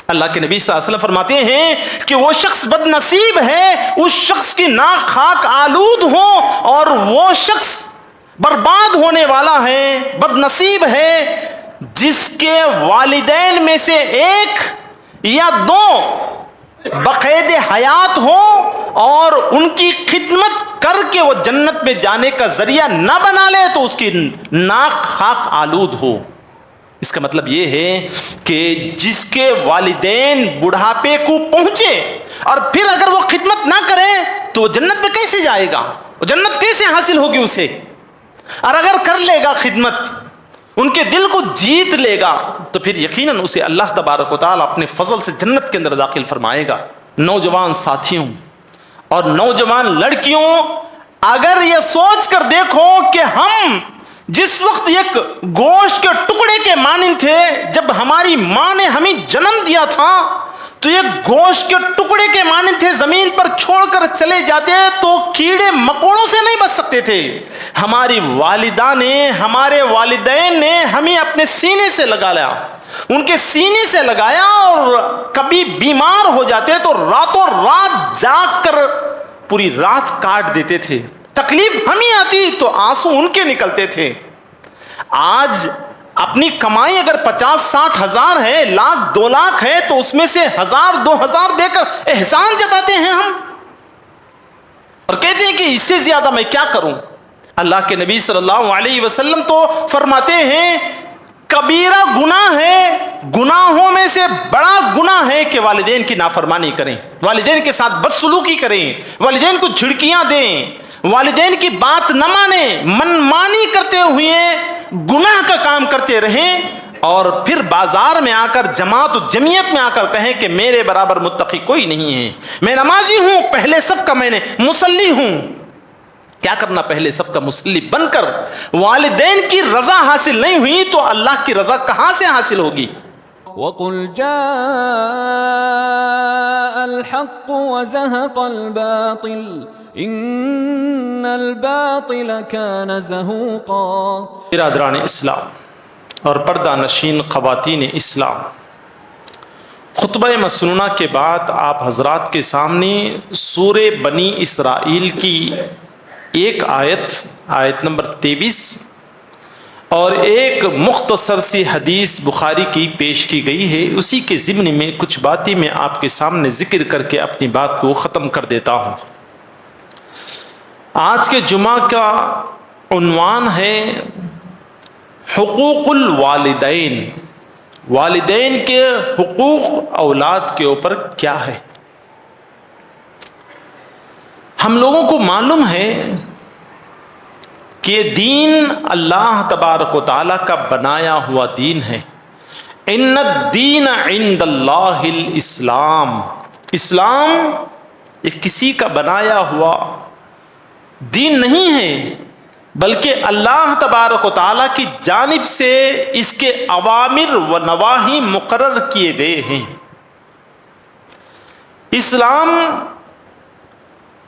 اللہ کے نبی صلی اللہ علیہ وسلم فرماتے ہیں کہ وہ شخص بد نصیب ہے اس شخص کی ناک خاک آلود ہو، اور وہ شخص برباد ہونے والا ہے، بد نصیب ہے جس کے والدین میں سے ایک یا دو بقید حیات ہو اور ان کی خدمت کر کے وہ جنت میں جانے کا ذریعہ نہ بنا لے تو اس کی ناک خاک آلود ہو۔ اس کا مطلب یہ ہے کہ جس کے والدین بڑھاپے کو پہنچے اور پھر اگر وہ خدمت نہ کرے تو وہ جنت میں کیسے جائے گا، وہ جنت کیسے حاصل ہوگی اسے؟ اور اگر کر لے گا خدمت، ان کے دل کو جیت لے گا، تو پھر یقیناً اسے اللہ تبارک و تعالیٰ اپنے فضل سے جنت کے اندر داخل فرمائے گا۔ نوجوان ساتھیوں اور نوجوان لڑکیوں، اگر یہ سوچ کر دیکھو کہ ہم جس وقت ایک گوشت کے ٹکڑے کے مانند تھے، جب ہماری ماں نے ہمیں جنم دیا تھا تو یہ گوشت کے ٹکڑے کے مانند تھے، زمین پر چھوڑ کر چلے جاتے تو کیڑے مکوڑوں سے نہیں بچ سکتے تھے۔ ہماری والدہ نے، ہمارے والدین نے ہمیں اپنے سینے سے لگا لیا، ان کے سینے سے لگایا، اور کبھی بیمار ہو جاتے تو راتوں رات جاگ کر پوری رات کاٹ دیتے تھے، تکلیف ہمیں آتی تو آنسو ان کے نکلتے تھے۔ آج اپنی کمائی اگر 50-60 ہزار ہے، لاکھ 2 لاکھ ہے، تو اس میں سے 1000-2000 دے کر احسان جتاتے ہیں ہم، اور کہتے ہیں کہ اس سے زیادہ میں کیا کروں۔ اللہ کے نبی صلی اللہ علیہ وسلم تو فرماتے ہیں کبیرہ گناہ ہے، گناہوں میں سے بڑا گناہ ہے کہ والدین کی نافرمانی کریں، والدین کے ساتھ بدسلوکی کریں، والدین کو جھڑکیاں دیں، والدین کی بات نہ مانیں، من مانی کرتے ہوئے گناہ کا کام کرتے رہیں، اور پھر بازار میں آ کر، جماعت و جمعیت میں آ کر کہیں کہ میرے برابر متقی کوئی نہیں ہے، میں نمازی ہوں، پہلے صف کا میں نے مصلی ہوں۔ کیا کرنا؟ پہلے صف کا مصلی بن کر والدین کی رضا حاصل نہیں ہوئی تو اللہ کی رضا کہاں سے حاصل ہوگی؟ وَقُلْ جَاءَ الْحَقُّ وَزَهَقَ الْبَاطِلُ إِنَّ الْبَاطِلَ كَانَ زَهُوقًا۔ برادران اسلام اور پردہ نشین خواتین اسلام، خطبہ مسنونہ کے بعد آپ حضرات کے سامنے سورہ بنی اسرائیل کی ایک آیت نمبر 23 اور ایک مختصر سی حدیث بخاری کی پیش کی گئی ہے۔ اسی کے ضمن میں کچھ باتیں میں آپ کے سامنے ذکر کر کے اپنی بات کو ختم کر دیتا ہوں۔ آج کے جمعہ کا عنوان ہے حقوق الوالدین، والدین کے حقوق اولاد کے اوپر کیا ہے۔ ہم لوگوں کو معلوم ہے کہ دین اللہ تبارک و تعالیٰ کا بنایا ہوا دین ہے۔ ان الدین عند اللہ الاسلام، اسلام یہ کسی کا بنایا ہوا دین نہیں ہے، بلکہ اللہ تبارک و تعالیٰ کی جانب سے اس کے اوامر و نواہی مقرر کیے گئے ہیں۔ اسلام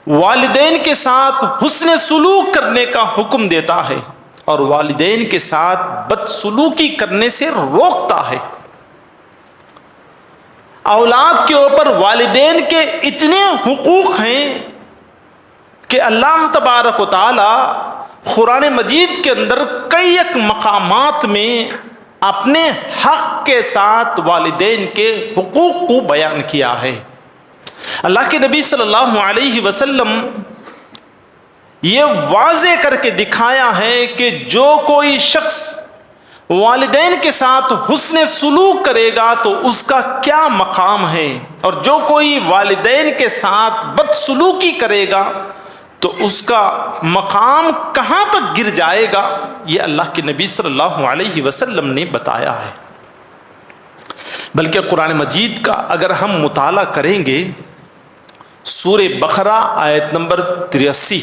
والدین کے ساتھ حسن سلوک کرنے کا حکم دیتا ہے اور والدین کے ساتھ بدسلوکی کرنے سے روکتا ہے۔ اولاد کے اوپر والدین کے اتنے حقوق ہیں کہ اللہ تبارک و تعالی قرآن مجید کے اندر کئی ایک مقامات میں اپنے حق کے ساتھ والدین کے حقوق کو بیان کیا ہے۔ اللہ کے نبی صلی اللہ علیہ وسلم یہ واضح کر کے دکھایا ہے کہ جو کوئی شخص والدین کے ساتھ حسن سلوک کرے گا تو اس کا کیا مقام ہے، اور جو کوئی والدین کے ساتھ بدسلوکی کرے گا تو اس کا مقام کہاں تک گر جائے گا، یہ اللہ کے نبی صلی اللہ علیہ وسلم نے بتایا ہے۔ بلکہ قرآن مجید کا اگر ہم مطالعہ کریں گے، سورہ بقرہ آیت نمبر 83،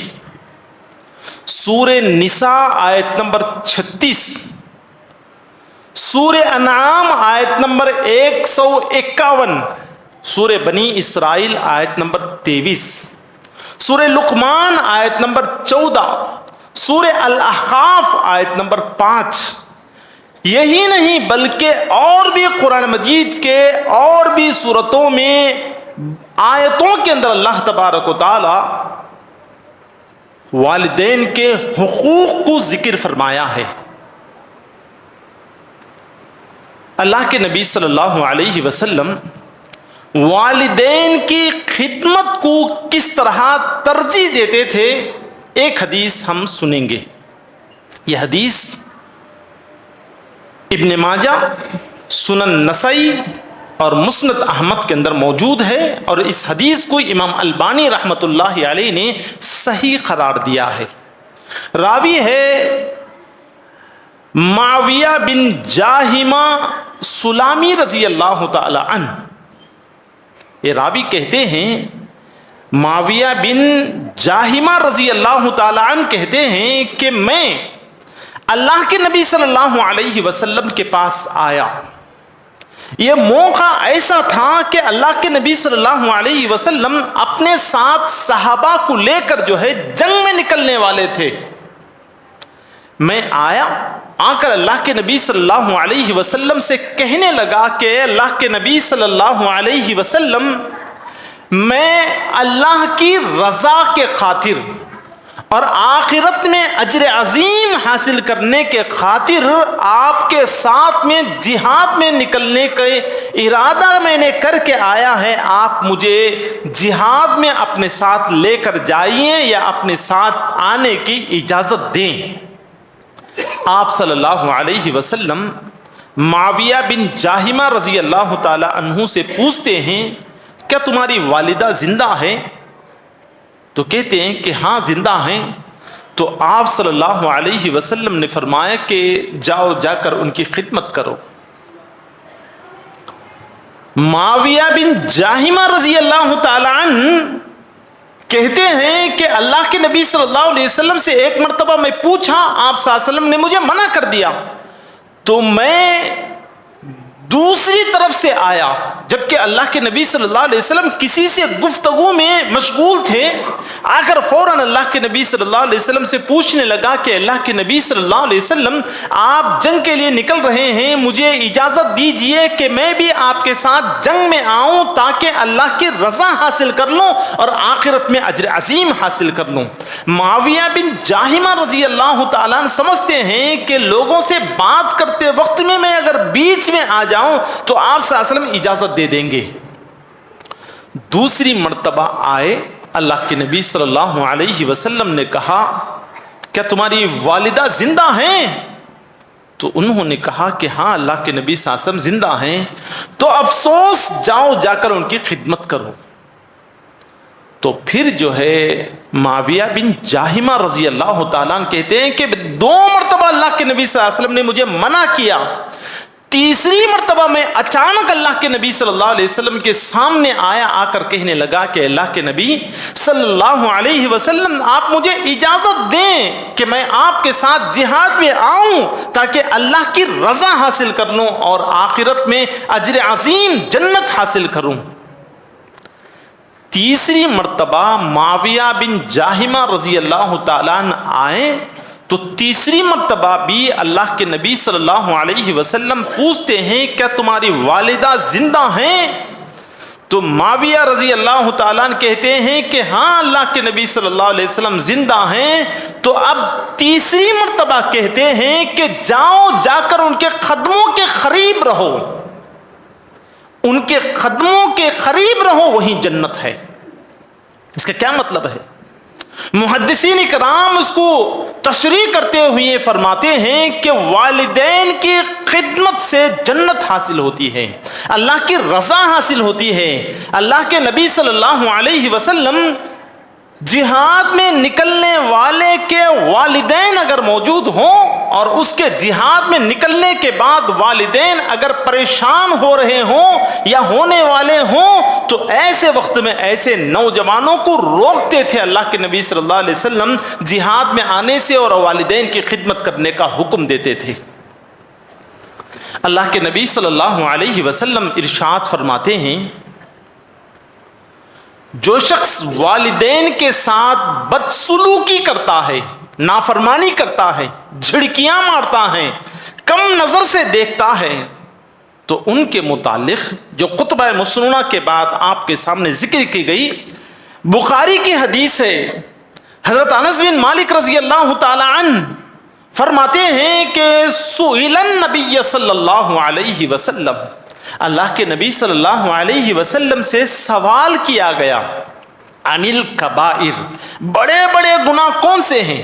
سورہ نساء آیت نمبر 36، سورہ انعام آیت نمبر 151، سورہ بنی اسرائیل آیت نمبر 23، سورہ لقمان آیت نمبر 14، سورہ الاحقاف آیت نمبر 5، یہی نہیں بلکہ اور بھی قرآن مجید کے اور بھی صورتوں میں آیتوں کے اندر اللہ تبارک و تعالی والدین کے حقوق کو ذکر فرمایا ہے۔ اللہ کے نبی صلی اللہ علیہ وسلم والدین کی خدمت کو کس طرح ترجیح دیتے تھے، ایک حدیث ہم سنیں گے۔ یہ حدیث ابن ماجہ، سنن نسائی اور مسند احمد کے اندر موجود ہے، اور اس حدیث کو امام البانی رحمۃ اللہ علیہ نے صحیح قرار دیا ہے۔ راوی ہے معاویہ بن جاہمہ سلامی رضی اللہ تعالی عنہ۔ یہ راوی کہتے ہیں، معاویہ بن جاہمہ رضی اللہ تعالی عنہ کہتے ہیں کہ میں اللہ کے نبی صلی اللہ علیہ وسلم کے پاس آیا۔ یہ موقع ایسا تھا کہ اللہ کے نبی صلی اللہ علیہ وسلم اپنے ساتھ صحابہ کو لے کر جو ہے جنگ میں نکلنے والے تھے۔ میں آیا، آ کر اللہ کے نبی صلی اللہ علیہ وسلم سے کہنے لگا کہ اللہ کے نبی صلی اللہ علیہ وسلم، میں اللہ کی رضا کے خاطر اور آخرت میں اجر عظیم حاصل کرنے کے خاطر آپ کے ساتھ میں جہاد میں نکلنے کا ارادہ میں نے کر کے آیا ہے۔ آپ مجھے جہاد میں اپنے ساتھ لے کر جائیے یا اپنے ساتھ آنے کی اجازت دیں۔ آپ صلی اللہ علیہ وسلم معاویہ بن جاہمہ رضی اللہ تعالی عنہ سے پوچھتے ہیں، کیا تمہاری والدہ زندہ ہے؟ تو کہتے ہیں کہ ہاں زندہ ہیں۔ تو آپ صلی اللہ علیہ وسلم نے فرمایا کہ جاؤ، جا کر ان کی خدمت کرو۔ معاویہ بن جاہمہ رضی اللہ تعالی عنہ کہتے ہیں کہ اللہ کے نبی صلی اللہ علیہ وسلم سے ایک مرتبہ میں پوچھا، آپ صلی اللہ علیہ وسلم نے مجھے منع کر دیا، تو میں دوسری طرف سے آیا، جبکہ اللہ کے نبی صلی اللہ علیہ وسلم کسی سے گفتگو میں مشغول تھے۔ آ کر فوراً اللہ کے نبی صلی اللہ علیہ وسلم سے پوچھنے لگا کہ اللہ کے نبی صلی اللہ علیہ وسلم، آپ جنگ کے لیے نکل رہے ہیں، مجھے اجازت دیجئے کہ میں بھی آپ کے ساتھ جنگ میں آؤں تاکہ اللہ کی رضا حاصل کر لوں اور آخرت میں اجر عظیم حاصل کر لوں۔ معاویہ بن جاہمہ رضی اللہ تعالیٰ عنہ سمجھتے ہیں کہ لوگوں سے بات کرتے وقت میں اگر بیچ میں آ جاؤں تو آپ صلی اللہ علیہ وسلم اجازت دے دیں گے۔ دوسری مرتبہ آئے، اللہ کے نبی صلی اللہ علیہ وسلم نے کہا، کیا تمہاری والدہ زندہ ہیں؟ تو انہوں نے کہا کہ ہاں اللہ کے نبی صلی اللہ علیہ وسلم زندہ ہیں۔ تو افسوس، جاؤ جا کر ان کی خدمت کرو۔ تو پھر جو ہے معاویہ بن جاہمہ رضی اللہ تعالیٰ عنہ کہتے ہیں کہ 2 مرتبہ اللہ کے نبی صلی اللہ علیہ وسلم نے مجھے منع کیا، تیسری مرتبہ میں اچانک اللہ کے نبی صلی اللہ علیہ وسلم کے سامنے آیا، آ کر کہنے لگا کہ اللہ کے نبی صلی اللہ علیہ وسلم، آپ مجھے اجازت دیں کہ میں آپ کے ساتھ جہاد میں آؤں تاکہ اللہ کی رضا حاصل کر لوں اور آخرت میں اجر عظیم جنت حاصل کروں۔ تیسری مرتبہ معاویہ بن جاہمہ رضی اللہ تعالیٰ عنہ آئے، تو تیسری مرتبہ بھی اللہ کے نبی صلی اللہ علیہ وسلم پوچھتے ہیں، کیا تمہاری والدہ زندہ ہیں؟ تو معاویہ رضی اللہ تعالیٰ عنہ کہتے ہیں کہ ہاں اللہ کے نبی صلی اللہ علیہ وسلم زندہ ہیں۔ تو اب تیسری مرتبہ کہتے ہیں کہ جاؤ، جا کر ان کے قدموں کے قریب رہو، ان کے قدموں کے قریب رہو، وہی جنت ہے۔ اس کا کیا مطلب ہے؟ محدثین اکرام اس کو تشریح کرتے ہوئے فرماتے ہیں کہ والدین کی خدمت سے جنت حاصل ہوتی ہے، اللہ کی رضا حاصل ہوتی ہے۔ اللہ کے نبی صلی اللہ علیہ وسلم جہاد میں نکلنے والے کے والدین اگر موجود ہوں اور اس کے جہاد میں نکلنے کے بعد والدین اگر پریشان ہو رہے ہوں یا ہونے والے ہوں تو ایسے وقت میں ایسے نوجوانوں کو روکتے تھے اللہ کے نبی صلی اللہ علیہ وسلم جہاد میں آنے سے اور والدین کی خدمت کرنے کا حکم دیتے تھے۔ اللہ کے نبی صلی اللہ علیہ وسلم ارشاد فرماتے ہیں، جو شخص والدین کے ساتھ بدسلوکی کرتا ہے، نافرمانی کرتا ہے، جھڑکیاں مارتا ہے، کم نظر سے دیکھتا ہے، تو ان کے متعلق جو خطبہ مسنونہ کے بعد آپ کے سامنے ذکر کی گئی بخاری کی حدیث ہے، حضرت انس بن مالک رضی اللہ تعالی عنہ فرماتے ہیں کہ سئل النبی صلی اللہ علیہ وسلم، اللہ کے نبی صلی اللہ علیہ وسلم سے سوال کیا گیا، عن الکبائر، بڑے بڑے گناہ کون سے ہیں؟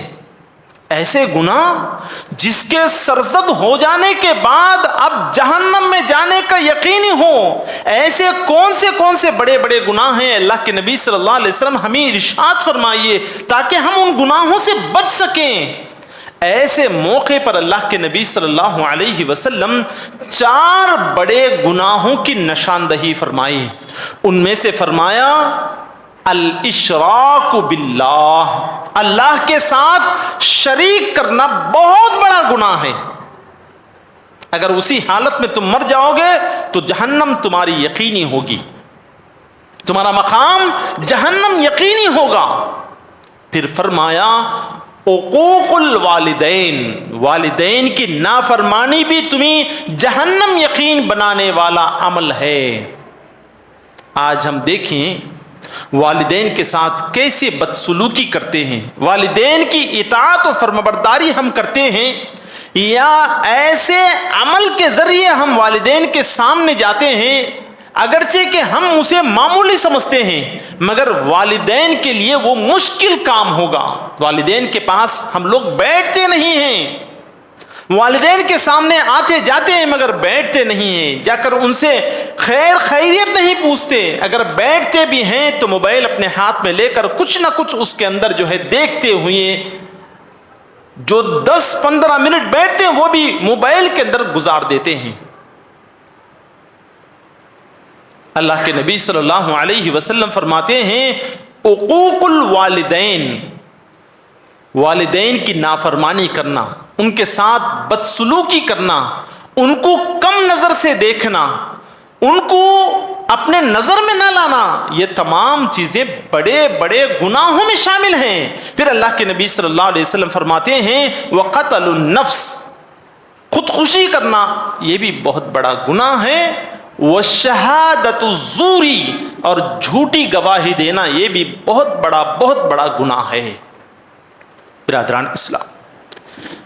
ایسے گناہ جس کے سرزد ہو جانے کے بعد اب جہنم میں جانے کا یقینی ہو، ایسے کون سے بڑے بڑے گناہ ہیں؟ اللہ کے نبی صلی اللہ علیہ وسلم ہمیں ارشاد فرمائیے تاکہ ہم ان گناہوں سے بچ سکیں۔ ایسے موقع پر اللہ کے نبی صلی اللہ علیہ وسلم 4 بڑے گناہوں کی نشاندہی فرمائی۔ ان میں سے فرمایا الاشراک باللہ، اللہ کے ساتھ شریک کرنا بہت بڑا گناہ ہے۔ اگر اسی حالت میں تم مر جاؤ گے تو جہنم تمہاری یقینی ہوگی، تمہارا مقام جہنم یقینی ہوگا۔ پھر فرمایا عقوق الوالدین، والدین کی نافرمانی بھی تمہیں جہنم یقین بنانے والا عمل ہے۔ آج ہم دیکھیں والدین کے ساتھ کیسے بدسلوکی کرتے ہیں، والدین کی اطاعت و فرمانبرداری ہم کرتے ہیں، یا ایسے عمل کے ذریعے ہم والدین کے سامنے جاتے ہیں اگرچہ کہ ہم اسے معمولی سمجھتے ہیں، مگر والدین کے لیے وہ مشکل کام ہوگا۔ والدین کے پاس ہم لوگ بیٹھتے نہیں ہیں، والدین کے سامنے آتے جاتے ہیں مگر بیٹھتے نہیں ہیں، جا کر ان سے خیر خیریت نہیں پوچھتے، اگر بیٹھتے بھی ہیں تو موبائل اپنے ہاتھ میں لے کر کچھ نہ کچھ اس کے اندر جو ہے دیکھتے ہوئے، جو 10-15 منٹ بیٹھتے ہیں وہ بھی موبائل کے اندر گزار دیتے ہیں۔ اللہ کے نبی صلی اللہ علیہ وسلم فرماتے ہیں عقوق الوالدین، والدین کی نافرمانی کرنا، ان کے ساتھ بدسلوکی کرنا، ان کو کم نظر سے دیکھنا، ان کو اپنے نظر میں نہ لانا، یہ تمام چیزیں بڑے بڑے گناہوں میں شامل ہیں۔ پھر اللہ کے نبی صلی اللہ علیہ وسلم فرماتے ہیں وقتل النفس، خودکشی کرنا یہ بھی بہت بڑا گناہ ہے، وشہادت الزوری، اور جھوٹی گواہی دینا یہ بھی بہت بڑا گناہ ہے۔ برادران اسلام،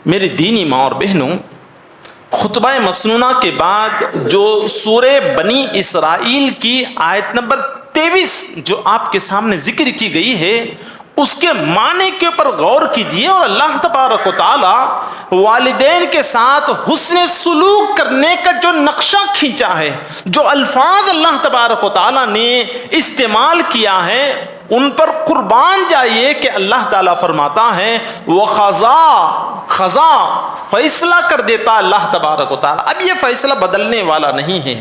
میری دینی ماں اور بہنوں، خطبہ مسنونہ کے بعد جو سورہ بنی اسرائیل کی آیت نمبر 23 جو آپ کے سامنے ذکر کی گئی ہے، اس کے معنی کے اوپر غور کیجئے، اور اللہ تبارک و تعالی والدین کے ساتھ حسن سلوک کرنے کا جو نقشہ کھینچا ہے، جو الفاظ اللہ تبارک و تعالی نے استعمال کیا ہے، ان پر قربان جائیے کہ اللہ تعالیٰ فرماتا ہے خضا فیصلہ کر دیتا اللہ تبارک و تعالیٰ، اب یہ فیصلہ بدلنے والا نہیں ہے۔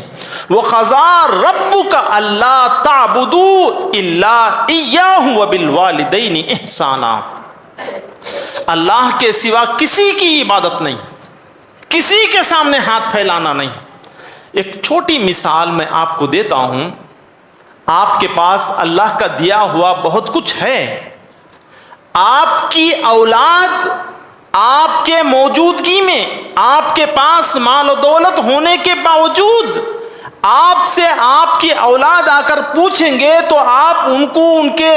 وَقَضَىٰ رَبُّكَ أَلَّا تَعْبُدُوا إِلَّا إِيَّاهُ وَبِالْوَالِدَيْنِ إِحْسَانًا، اللہ کے سوا کسی کی عبادت نہیں، کسی کے سامنے ہاتھ پھیلانا نہیں۔ ایک چھوٹی مثال میں آپ کو دیتا ہوں، آپ کے پاس اللہ کا دیا ہوا بہت کچھ ہے، آپ کی اولاد آپ کے موجودگی میں، آپ کے پاس مال و دولت ہونے کے باوجود آپ سے آپ کی اولاد آ کر پوچھیں گے تو آپ ان کو ان کے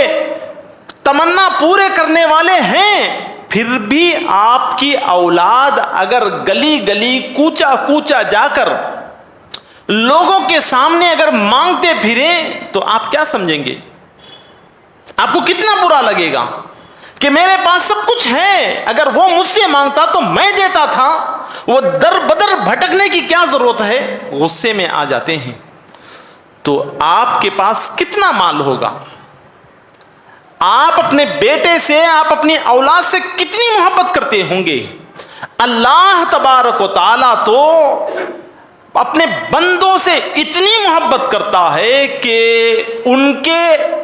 تمنا پورے کرنے والے ہیں، پھر بھی آپ کی اولاد اگر گلی گلی کوچا کوچا جا کر لوگوں کے سامنے اگر مانگتے پھریں تو آپ کیا سمجھیں گے؟ آپ کو کتنا برا لگے گا کہ میرے پاس سب کچھ ہے، اگر وہ مجھ سے مانگتا تو میں دیتا تھا، وہ در بدر بھٹکنے کی کیا ضرورت ہے؟ غصے میں آ جاتے ہیں۔ تو آپ کے پاس کتنا مال ہوگا، آپ اپنے بیٹے سے، آپ اپنی اولاد سے کتنی محبت کرتے ہوں گے؟ اللہ تبارک و تعالیٰ تو اپنے بندوں سے اتنی محبت کرتا ہے کہ ان کے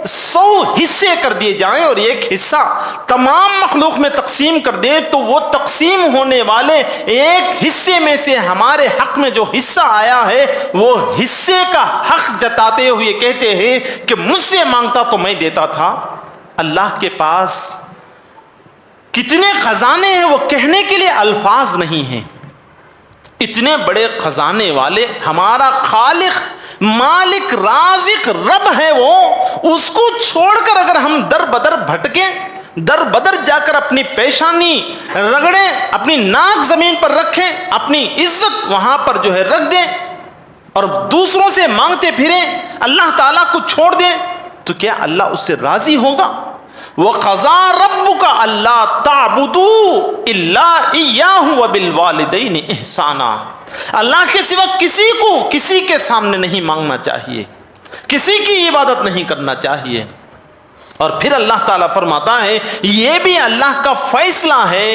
100 حصے کر دیے جائیں اور ایک حصہ تمام مخلوق میں تقسیم کر دیں تو وہ تقسیم ہونے والے ایک حصے میں سے ہمارے حق میں جو حصہ آیا ہے وہ حصے کا حق جتاتے ہوئے کہتے ہیں کہ مجھ سے مانگتا تو میں دیتا تھا۔ اللہ کے پاس کتنے خزانے ہیں وہ کہنے کے لیے الفاظ نہیں ہیں۔ اتنے بڑے خزانے والے ہمارا خالق مالک رازق رب ہے، وہ اس کو چھوڑ کر اگر ہم در بدر بھٹکیں، در بدر جا کر اپنی پیشانی رگڑیں، اپنی ناک زمین پر رکھیں، اپنی عزت وہاں پر جو ہے رکھ دیں اور دوسروں سے مانگتے پھریں، اللہ تعالیٰ کو چھوڑ دیں، تو کیا اللہ اس سے راضی ہوگا؟ وَقَضَىٰ رَبُّكَ أَلَّا تَعْبُدُوا إِلَّا إِيَّاهُ وَبِالْوَالِدَيْنِ إِحْسَانًا۔ اللہ کے سوا کسی کو کسی کے سامنے نہیں مانگنا چاہیے، کسی کی عبادت نہیں کرنا چاہیے۔ اور پھر اللہ تعالیٰ فرماتا ہے یہ بھی اللہ کا فیصلہ ہے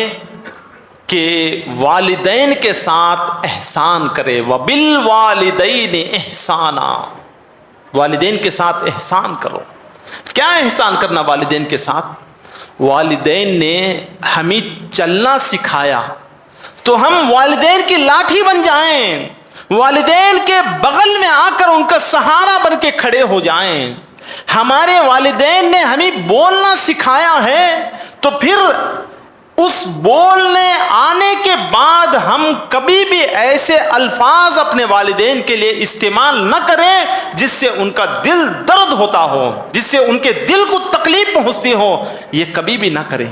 کہ والدین کے ساتھ احسان کرے، وَبِالْوَالِدَيْنِ إِحْسَانًا، والدین کے ساتھ احسان کرو۔ کیا احسان کرنا والدین کے ساتھ؟ والدین نے ہمیں چلنا سکھایا تو ہم والدین کی لاٹھی بن جائیں، والدین کے بغل میں آ کر ان کا سہارا بن کے کھڑے ہو جائیں۔ ہمارے والدین نے ہمیں بولنا سکھایا ہے تو پھر اس بولنے آنے کے بعد ہم کبھی بھی ایسے الفاظ اپنے والدین کے لیے استعمال نہ کریں جس سے ان کا دل درد ہوتا ہو، جس سے ان کے دل کو تکلیف پہنچتی ہو، یہ کبھی بھی نہ کریں۔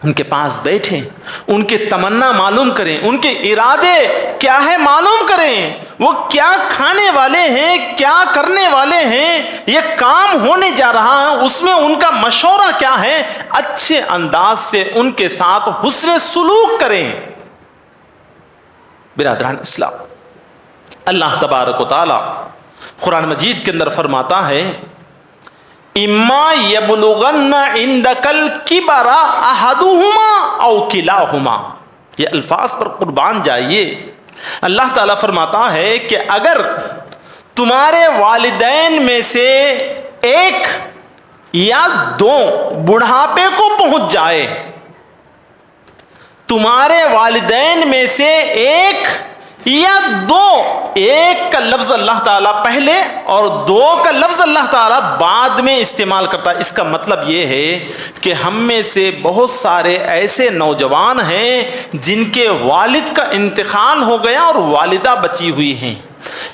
ان کے پاس بیٹھیں، ان کے تمنا معلوم کریں، ان کے ارادے کیا ہے معلوم کریں، وہ کیا کھانے والے ہیں، کیا کرنے والے ہیں، یہ کام ہونے جا رہا ہے اس میں ان کا مشورہ کیا ہے، اچھے انداز سے ان کے ساتھ حسن سلوک کریں۔ برادران اسلام، اللہ تبارک و تعالی قرآن مجید کے اندر فرماتا ہے اما یبلغن عندک الکبر احدہما او کلاہما، یہ الفاظ پر قربان جائیے۔ اللہ تعالیٰ فرماتا ہے کہ اگر تمہارے والدین میں سے ایک یا دو بڑھاپے کو پہنچ جائے، تمہارے والدین میں سے ایک یا دو، ایک کا لفظ اللہ تعالیٰ پہلے اور دو کا لفظ اللہ تعالیٰ بعد میں استعمال کرتا ہے۔ اس کا مطلب یہ ہے کہ ہم میں سے بہت سارے ایسے نوجوان ہیں جن کے والد کا انتقال ہو گیا اور والدہ بچی ہوئی ہیں،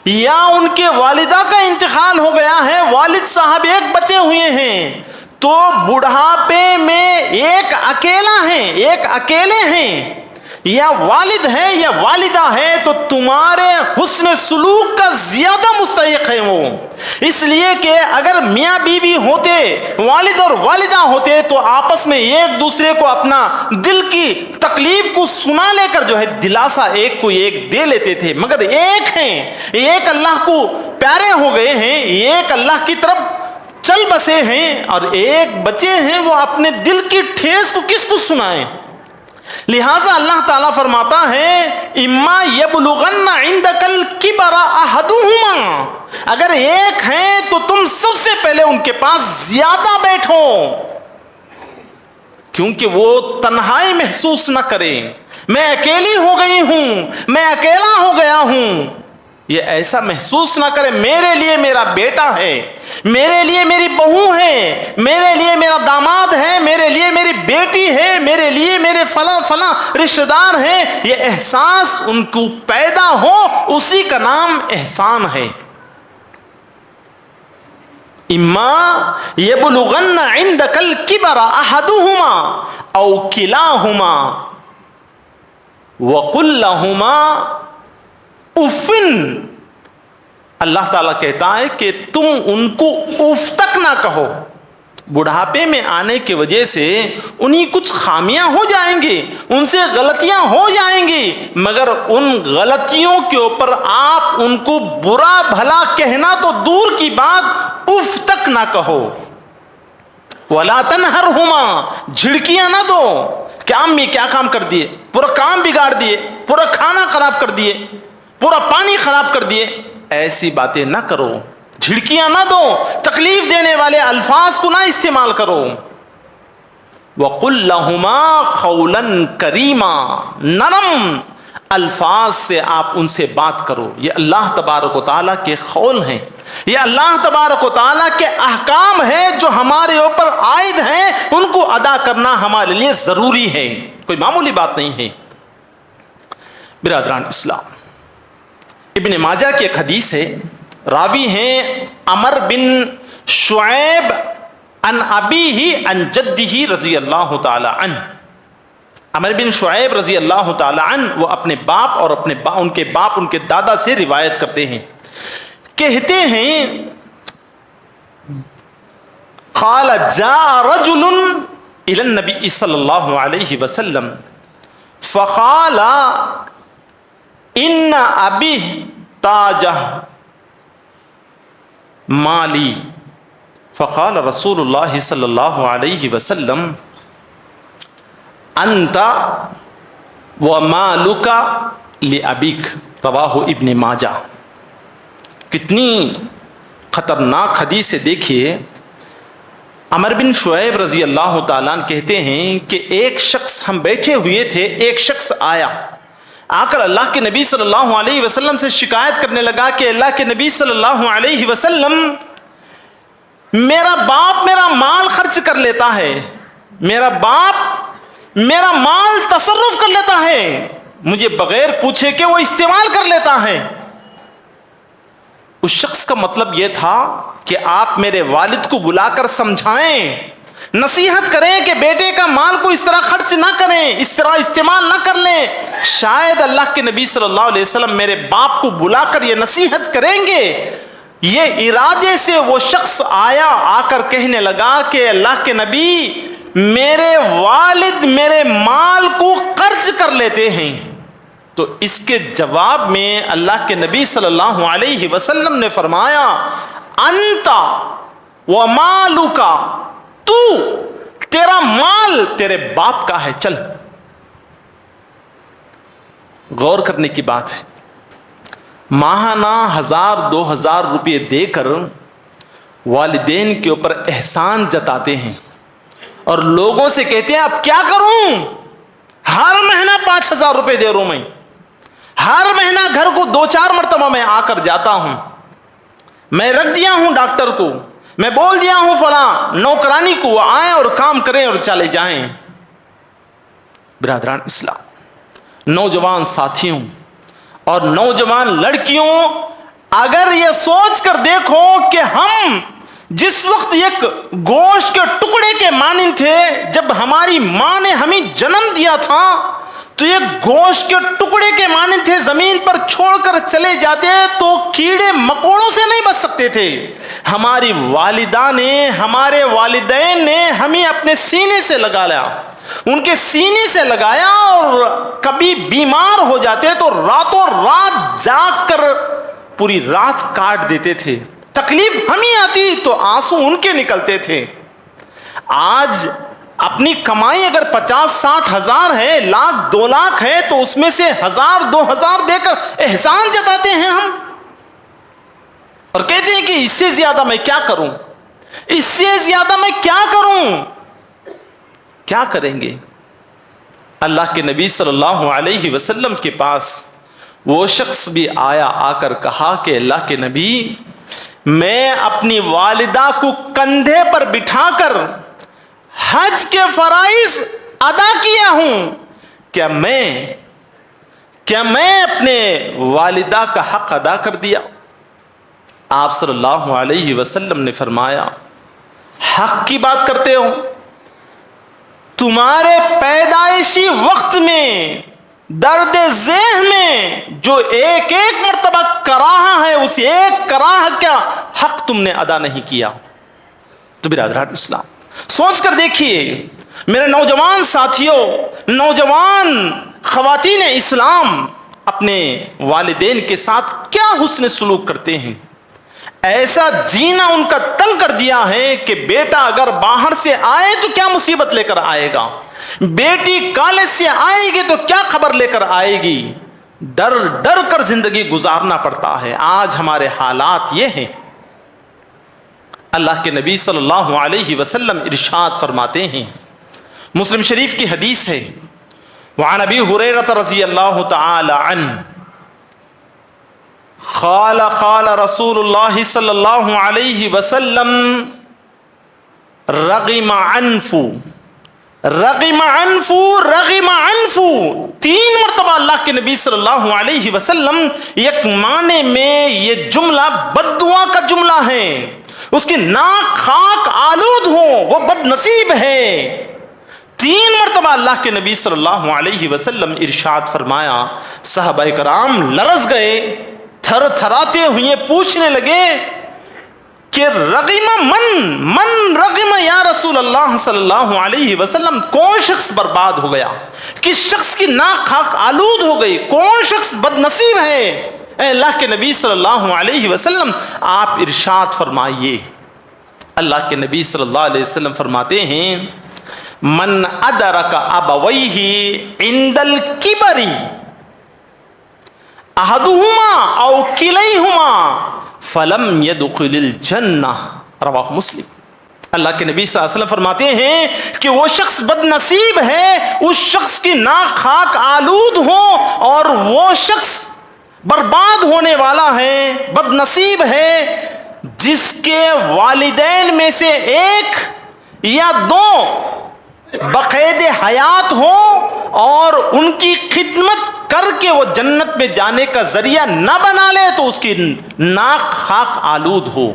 یا ان کے والدہ کا انتقال ہو گیا ہے، والد صاحب ایک بچے ہوئے ہیں، تو بڑھاپے میں ایک اکیلا ہیں، ایک اکیلے ہیں، یا والد ہے یا والدہ ہے، تو تمہارے حسن سلوک کا زیادہ مستحق ہے وہ، اس لیے کہ اگر میاں بیوی ہوتے، والد اور والدہ ہوتے، تو آپس میں ایک دوسرے کو اپنا دل کی تکلیف کو سنا لے کر جو ہے دلاسا ایک کو ایک دے لیتے تھے، مگر ایک ہیں، ایک اللہ کو پیارے ہو گئے ہیں، ایک اللہ کی طرف چل بسے ہیں، اور ایک بچے ہیں، وہ اپنے دل کی ٹھیس کو کس کو سنائیں؟ لہذا اللہ تعالیٰ فرماتا ہے اما یبلغن عندک الکبر احدہما، اگر ایک ہیں تو تم سب سے پہلے ان کے پاس زیادہ بیٹھو، کیونکہ وہ تنہائی محسوس نہ کریں، میں اکیلی ہو گئی ہوں، میں اکیلا ہو گیا ہوں، یہ ایسا محسوس نہ کرے میرے لیے میرا بیٹا ہے، میرے لیے میری بہو ہے، میرے لیے میرا داماد ہے، میرے لیے میری بیٹی ہے، میرے لیے میرے فلاں فلاں رشتہ دار ہیں، یہ احساس ان کو پیدا ہو، اسی کا نام احسان ہے۔ اما یبلغن عندک الکبر احدہما او کلاہما وقل لہما افن، اللہ تعالیٰ کہتا ہے کہ تم ان کو اف تک نہ کہو۔ بڑھاپے میں آنے کی وجہ سے انہیں کچھ خامیاں ہو جائیں گی، ان سے غلطیاں ہو جائیں گی، مگر ان غلطیوں کے اوپر آپ ان کو برا بھلا کہنا تو دور کی بات، اف تک نہ کہو۔ وَلَا تَنْهَرْهُمَا، جھڑکیاں نہ دو کہ امی کیا کام کر دیے، پورا کام بگاڑ دیے، پورا کھانا خراب کر دیے، پورا پانی خراب کر دیے، ایسی باتیں نہ کرو، جھڑکیاں نہ دو، تکلیف دینے والے الفاظ کو نہ استعمال کرو۔ وَقُلْ لَهُمَا قَوْلًا كَرِيمًا، نرم الفاظ سے آپ ان سے بات کرو۔ یہ اللہ تبارک و تعالیٰ کے قول ہیں، یہ اللہ تبارک و تعالیٰ کے احکام ہیں جو ہمارے اوپر عائد ہیں، ان کو ادا کرنا ہمارے لیے ضروری ہے، کوئی معمولی بات نہیں ہے۔ برادران اسلام، ابن ماجہ کی ایک حدیث ہے، راوی ہیں عمر بن شعیب عن ابیہ عن جدہ رضی اللہ تعالی عنہ. عمر بن شعیب رضی اللہ تعالی عنہ وہ اپنے باپ اور ان کے باپ ان کے دادا سے روایت کرتے ہیں، کہتے ہیں قال جاء رجل الى النبی صلی اللہ علیہ وسلم فقال ان ابی تاجہ مالی فقال رسول اللہ صلی اللہ علیہ وسلم انت ومالک لابیک، رواہ ابن ماجہ. کتنی خطرناک حدیث ہے. دیکھیے عمر بن شعیب رضی اللہ تعالیٰ عنہ کہتے ہیں کہ ایک شخص، ہم بیٹھے ہوئے تھے، ایک شخص آیا، آ کر اللہ کے نبی صلی اللہ علیہ وسلم سے شکایت کرنے لگا کہ اللہ کے نبی صلی اللہ علیہ وسلم، میرا باپ میرا مال خرچ کر لیتا ہے، میرا باپ میرا مال تصرف کر لیتا ہے، مجھے بغیر پوچھے کہ وہ استعمال کر لیتا ہے. اس شخص کا مطلب یہ تھا کہ آپ میرے والد کو بلا کر سمجھائیں، نصیحت کریں کہ بیٹے کا مال کو اس طرح خرچ نہ کریں، اس طرح استعمال نہ کر لیں. شاید اللہ کے نبی صلی اللہ علیہ وسلم میرے باپ کو بلا کر یہ نصیحت کریں گے. یہ ارادے سے وہ شخص آیا، آ کر کہنے لگا کہ اللہ کے نبی، میرے والد میرے مال کو خرچ کر لیتے ہیں. تو اس کے جواب میں اللہ کے نبی صلی اللہ علیہ وسلم نے فرمایا انت ومالک، تو تیرا مال تیرے باپ کا ہے، چل. غور کرنے کی بات ہے، ماہانہ 1000-2000 روپے دے کر والدین کے اوپر احسان جتاتے ہیں اور لوگوں سے کہتے ہیں اب کیا کروں، ہر مہینہ 5000 روپے دے رہا ہوں، میں ہر مہینہ گھر کو 2-4 مرتبہ میں آ کر جاتا ہوں، میں رکھ دیا ہوں ڈاکٹر کو، میں بول دیا ہوں فلاں نوکرانی کو، وہ آئیں اور کام کریں اور چلے جائیں. برادران اسلام، نوجوان ساتھیوں اور نوجوان لڑکیوں، اگر یہ سوچ کر دیکھو کہ ہم جس وقت ایک گوشت کے ٹکڑے کے مانند تھے، جب ہماری ماں نے ہمیں جنم دیا تھا تو یہ گوشت کے ٹکڑے کے مانند تھے، زمین پر چھوڑ کر چلے جاتے تو کیڑے مکوڑوں سے نہیں بچ سکتے تھے. ہماری والدہ نے، ہمارے والدین نے ہمیں اپنے سینے سے لگا لیا، ان کے سینے سے لگایا، اور کبھی بیمار ہو جاتے تو راتوں رات جاگ کر پوری رات کاٹ دیتے تھے. تکلیف ہمیں آتی تو آنسو ان کے نکلتے تھے. آج اپنی کمائی اگر 50-60 ہزار ہے، 1,00,000-2 لاکھ ہے، تو اس میں سے 1000-2000 دے کر احسان جتاتے ہیں ہم، اور کہتے ہیں کہ اس سے زیادہ میں کیا کروں، اس سے زیادہ میں کیا کروں. کیا کریں گے؟ اللہ کے نبی صلی اللہ علیہ وسلم کے پاس وہ شخص بھی آیا، آ کر کہا کہ اللہ کے نبی، میں اپنی والدہ کو کندھے پر بٹھا کر حج کے فرائض ادا کیا ہوں، کیا میں اپنے والدہ کا حق ادا کر دیا؟ آپ صلی اللہ علیہ وسلم نے فرمایا حق کی بات کرتے ہو؟ تمہارے پیدائشی وقت میں درد ذیہ میں جو ایک مرتبہ کراہا ہے، اس ایک کراہ کا حق تم نے ادا نہیں کیا. تو برادران اسلام، سوچ کر دیکھیے میرے نوجوان ساتھیوں، نوجوان خواتین اسلام اپنے والدین کے ساتھ کیا حسن سلوک کرتے ہیں. ایسا جینا ان کا تنگ کر دیا ہے کہ بیٹا اگر باہر سے آئے تو کیا مصیبت لے کر آئے گا، بیٹی کالج سے آئے گی تو کیا خبر لے کر آئے گی، ڈر ڈر کر زندگی گزارنا پڑتا ہے. آج ہمارے حالات یہ ہیں. اللہ کے نبی صلی اللہ علیہ وسلم ارشاد فرماتے ہیں، مسلم شریف کی حدیث ہے، وعن ابی ہریرہ رضی اللہ تعالی عنہ قال رسول اللہ صلی اللہ علیہ وسلم رغم رغم عنفو رغم عنفو، 3 مرتبہ اللہ کے نبی صلی اللہ علیہ وسلم یک معنی میں یہ جملہ بد دعا کا جملہ ہے، اس کی ناک خاک آلود ہو، وہ بد نصیب ہے۔ 3 مرتبہ اللہ کے نبی صلی اللہ علیہ وسلم ارشاد فرمایا، صحابہ کرام لرز گئے، تھر تھراتے ہوئے پوچھنے لگے کہ رغم من رغم یا رسول اللہ صلی اللہ علیہ وسلم، کون شخص برباد ہو گیا، کس شخص کی ناک خاک آلود ہو گئی، کون شخص بد نصیب ہے؟ اے اللہ کے نبی صلی اللہ علیہ وسلم آپ ارشاد فرمائیے۔ اللہ کے نبی صلی اللہ علیہ وسلم فرماتے ہیں، من ادرک ابویہ عند الکبر احدہما او کلیہما فلم يدخل الجنہ، رواہ مسلم۔ اللہ کے نبی صلی اللہ علیہ وسلم فرماتے ہیں کہ وہ شخص بد نصیب ہے، اس شخص کی ناک خاک آلود ہو، اور وہ شخص برباد ہونے والا ہے، بد نصیب ہے، جس کے والدین میں سے ایک یا 2 بقید حیات ہو اور ان کی خدمت کر کے وہ جنت میں جانے کا ذریعہ نہ بنا لے تو اس کی ناک خاک آلود ہو۔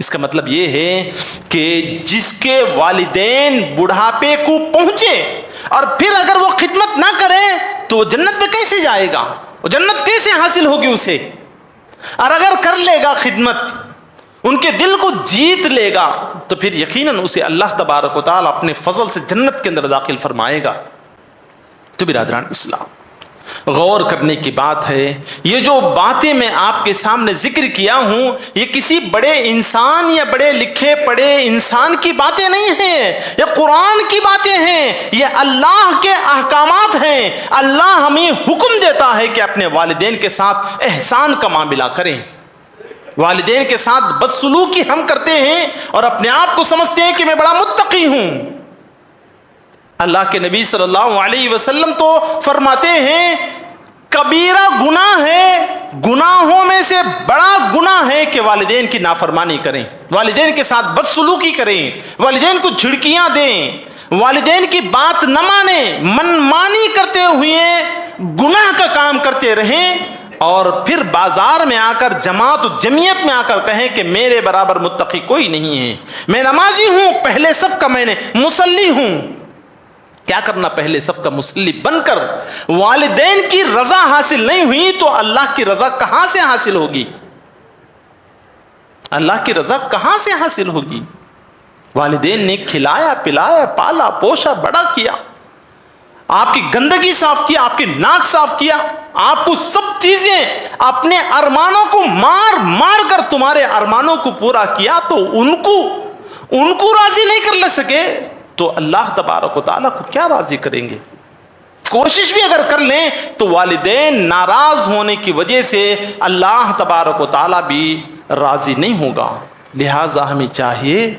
اس کا مطلب یہ ہے کہ جس کے والدین بڑھاپے کو پہنچے اور پھر اگر وہ خدمت نہ کرے تو وہ جنت میں کیسے جائے گا، وہ جنت کیسے حاصل ہوگی اسے؟ اور اگر کر لے گا خدمت، ان کے دل کو جیت لے گا، تو پھر یقیناً اسے اللہ تبارک و تعالیٰ اپنے فضل سے جنت کے اندر داخل فرمائے گا۔ تو برادران اسلام، غور کرنے کی بات ہے، یہ جو باتیں میں آپ کے سامنے ذکر کیا ہوں، یہ کسی بڑے انسان یا بڑے لکھے پڑھے انسان کی باتیں نہیں ہیں، یہ قرآن کی باتیں ہیں، یہ اللہ کے احکامات ہیں۔ اللہ ہمیں حکم دیتا ہے کہ اپنے والدین کے ساتھ احسان کا معاملہ کریں۔ والدین کے ساتھ بدسلوکی ہم کرتے ہیں اور اپنے آپ کو سمجھتے ہیں کہ میں بڑا متقی ہوں۔ اللہ کے نبی صلی اللہ علیہ وسلم تو فرماتے ہیں کبیرہ گناہ ہے، گناہوں میں سے بڑا گناہ ہے کہ والدین کی نافرمانی کریں، والدین کے ساتھ بدسلوکی کریں، والدین کو جھڑکیاں دیں، والدین کی بات نہ مانیں، من مانی کرتے ہوئے گناہ کا کام کرتے رہیں، اور پھر بازار میں آ کر جماعت و جمعیت میں آ کر کہیں کہ میرے برابر متقی کوئی نہیں ہے، میں نمازی ہوں، پہلے صف کا میں نے مصلی ہوں۔ کیا کرنا؟ پہلے صف کا مصلی بن کر والدین کی رضا حاصل نہیں ہوئی تو اللہ کی رضا کہاں سے حاصل ہوگی؟ اللہ کی رضا کہاں سے حاصل ہوگی؟ والدین نے کھلایا پلایا پالا پوشا بڑا کیا، آپ کی گندگی صاف کیا، آپ کی ناک صاف کیا، آپ کو سب چیزیں اپنے ارمانوں کو مار مار کر تمہارے ارمانوں کو پورا کیا، تو ان کو راضی نہیں کر لے سکے تو اللہ تبارک و تعالیٰ کو کیا راضی کریں گے؟ کوشش بھی اگر کر لیں تو والدین ناراض ہونے کی وجہ سے اللہ تبارک و تعالیٰ بھی راضی نہیں ہوگا۔ لہٰذا ہمیں چاہیے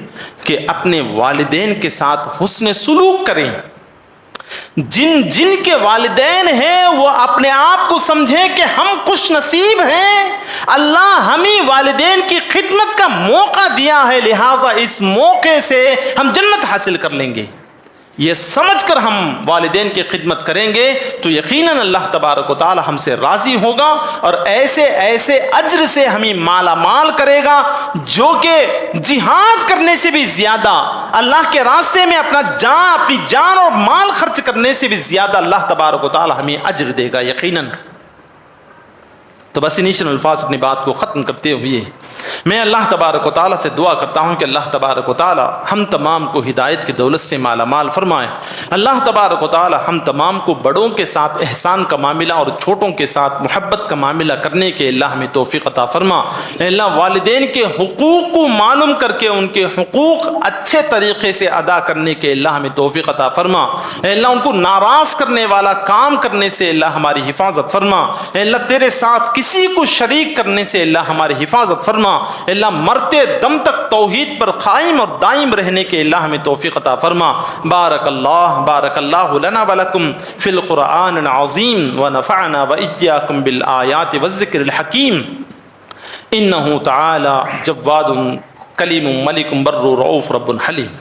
کہ اپنے والدین کے ساتھ حسن سلوک کریں۔ جن کے والدین ہیں وہ اپنے آپ کو سمجھیں کہ ہم خوش نصیب ہیں، اللہ ہمیں والدین کی خدمت کا موقع دیا ہے، لہٰذا اس موقع سے ہم جنت حاصل کر لیں گے۔ یہ سمجھ کر ہم والدین کی خدمت کریں گے تو یقیناً اللہ تبارک و تعالی ہم سے راضی ہوگا اور ایسے اجر سے ہمیں مالا مال کرے گا جو کہ جہاد کرنے سے بھی زیادہ، اللہ کے راستے میں اپنی جان اور مال خرچ کرنے سے بھی زیادہ اللہ تبارک و تعالی ہمیں اجر دے گا یقیناً۔ تو بس انہی چند الفاظ اپنی بات کو ختم کرتے ہوئے میں اللہ تبارک و تعالیٰ سے دعا کرتا ہوں کہ اللہ تبارک و تعالیٰ ہم تمام کو ہدایت کی دولت سے مالا مال فرمائے۔ اللہ تبارک و تعالیٰ ہم تمام کو بڑوں کے ساتھ احسان کا معاملہ اور چھوٹوں کے ساتھ محبت کا معاملہ کرنے کے اللہ ہمیں توفیق عطا فرما۔ اللہ والدین کے حقوق کو معلوم کر کے ان کے حقوق اچھے طریقے سے ادا کرنے کے اللہ ہمیں توفیق عطا فرما۔ اللہ ان کو ناراض کرنے والا کام کرنے سے اللہ ہماری حفاظت فرما۔ اللہ تیرے ساتھ کسی کو شریک کرنے سے اللہ ہماری حفاظت فرما۔ اللہ مرتے دم تک توحید پر قائم اور دائم رہنے کے اللہ ہمیں توفیق عطا فرما۔ بارک اللہ لنا ولکم فی القرآن العظیم ونفعنا وإیاکم بالآیات والذکر الحکیم انہ تعالی جواد کلیم ملک بر رؤوف رب حلیم۔